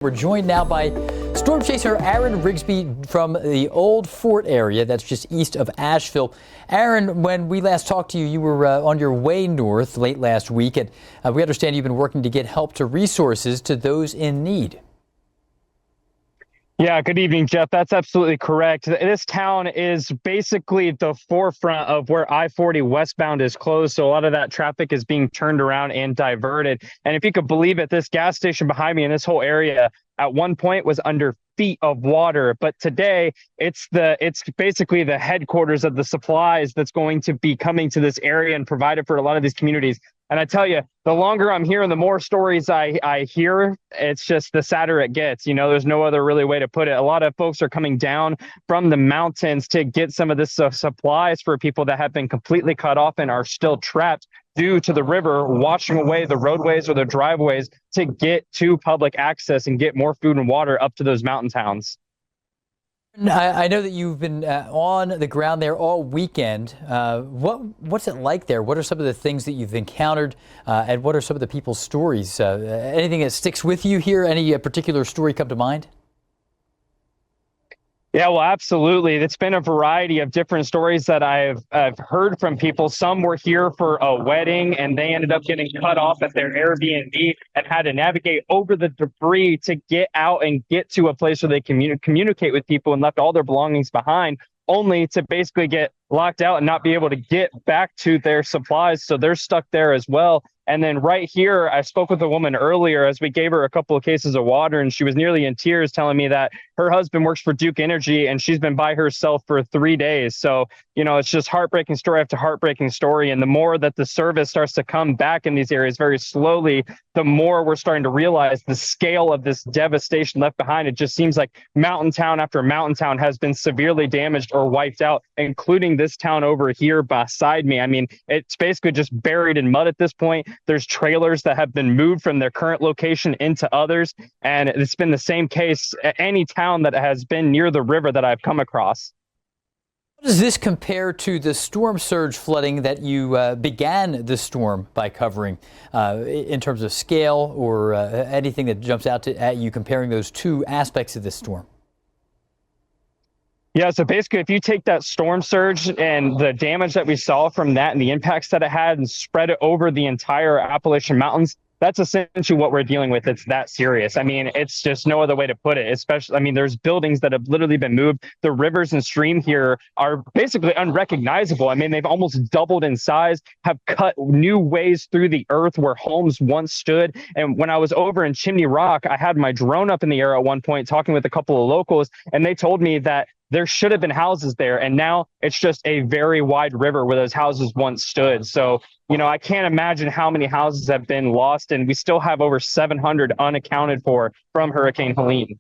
We're joined now by storm chaser Aaron Rigsby from the Old Fort area that's just east of Asheville. Aaron, when we last talked to you, you were on your way north late last week, and we understand you've been working to get help to resources to those in need. Yeah, good evening, Jeff. That's absolutely correct. This town is basically the forefront of where I-40 westbound is closed, so a lot of that traffic is being turned around and diverted. And if you could believe it, this gas station behind me in this whole area at one point was under feet of water, but today it's basically the headquarters of the supplies that's going to be coming to this area and provided for a lot of these communities. And I tell you, the longer I'm here and the more stories I hear, it's just the sadder it gets. You know, there's no other really way to put it. A lot of folks are coming down from the mountains to get some of this supplies for people that have been completely cut off and are still trapped due to the river washing away the roadways or the driveways to get to public access and get more food and water up to those mountain towns. I know that you've been on the ground there all weekend. What's it like there? What are some of the things that you've encountered, and what are some of the people's stories? Anything that sticks with you here? Any particular story come to mind? Yeah, well, absolutely. It's been a variety of different stories that I've heard from people. Some were here for a wedding and they ended up getting cut off at their Airbnb and had to navigate over the debris to get out and get to a place where they communicate with people, and left all their belongings behind, only to basically get locked out and not be able to get back to their supplies. So they're stuck there as well. And then right here, I spoke with a woman earlier as we gave her a couple of cases of water, and she was nearly in tears telling me that her husband works for Duke Energy and she's been by herself for 3 days. So, you know, it's just heartbreaking story after heartbreaking story. And the more that the service starts to come back in these areas very slowly, the more we're starting to realize the scale of this devastation left behind. It just seems like mountain town after mountain town has been severely damaged or wiped out, including this town over here beside me. I mean, it's basically just buried in mud at this point. There's trailers that have been moved from their current location into others. And it's been the same case at any town that has been near the river that I've come across. How does this compare to the storm surge flooding that you began the storm by covering, in terms of scale or anything that jumps out at you comparing those two aspects of this storm? Yeah, so basically, if you take that storm surge and the damage that we saw from that and the impacts that it had and spread it over the entire Appalachian Mountains, that's essentially what we're dealing with. It's that serious. I mean, it's just no other way to put it. Especially, I mean, there's buildings that have literally been moved. The rivers and stream here are basically unrecognizable. I mean, they've almost doubled in size, have cut new ways through the earth where homes once stood. And when I was over in Chimney Rock, I had my drone up in the air at one point talking with a couple of locals, and they told me that there should have been houses there, and now it's just a very wide river where those houses once stood. So, you know, I can't imagine how many houses have been lost, and we still have over 700 unaccounted for from Hurricane Helene.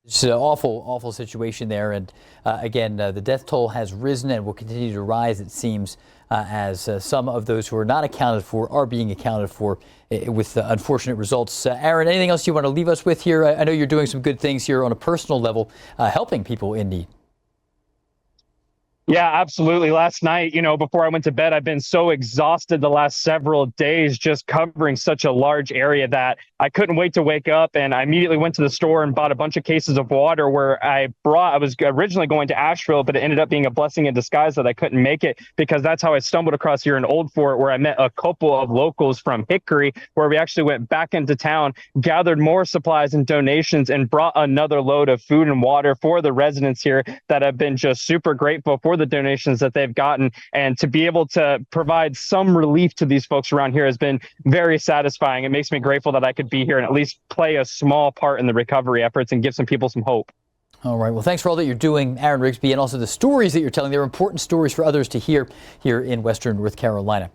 It's an awful situation there. And again, the death toll has risen and will continue to rise, it seems, as some of those who are not accounted for are being accounted for with unfortunate results. Aaron, anything else you want to leave us with here? I know you're doing some good things here on a personal level, helping people in need. Yeah, absolutely. Last night, you know, before I went to bed, I've been so exhausted the last several days just covering such a large area that I couldn't wait to wake up. And I immediately went to the store and bought a bunch of cases of water where I was originally going to Asheville, but it ended up being a blessing in disguise that I couldn't make it, because that's how I stumbled across here in Old Fort, where I met a couple of locals from Hickory, where we actually went back into town, gathered more supplies and donations, and brought another load of food and water for the residents here that have been just super grateful for the donations that they've gotten. And to be able to provide some relief to these folks around here has been very satisfying. It makes me grateful that I could be here and at least play a small part in the recovery efforts and give some people some hope. All right. Well, thanks for all that you're doing, Aaron Rigsby, and also the stories that you're telling. They're important stories for others to hear here in Western North Carolina.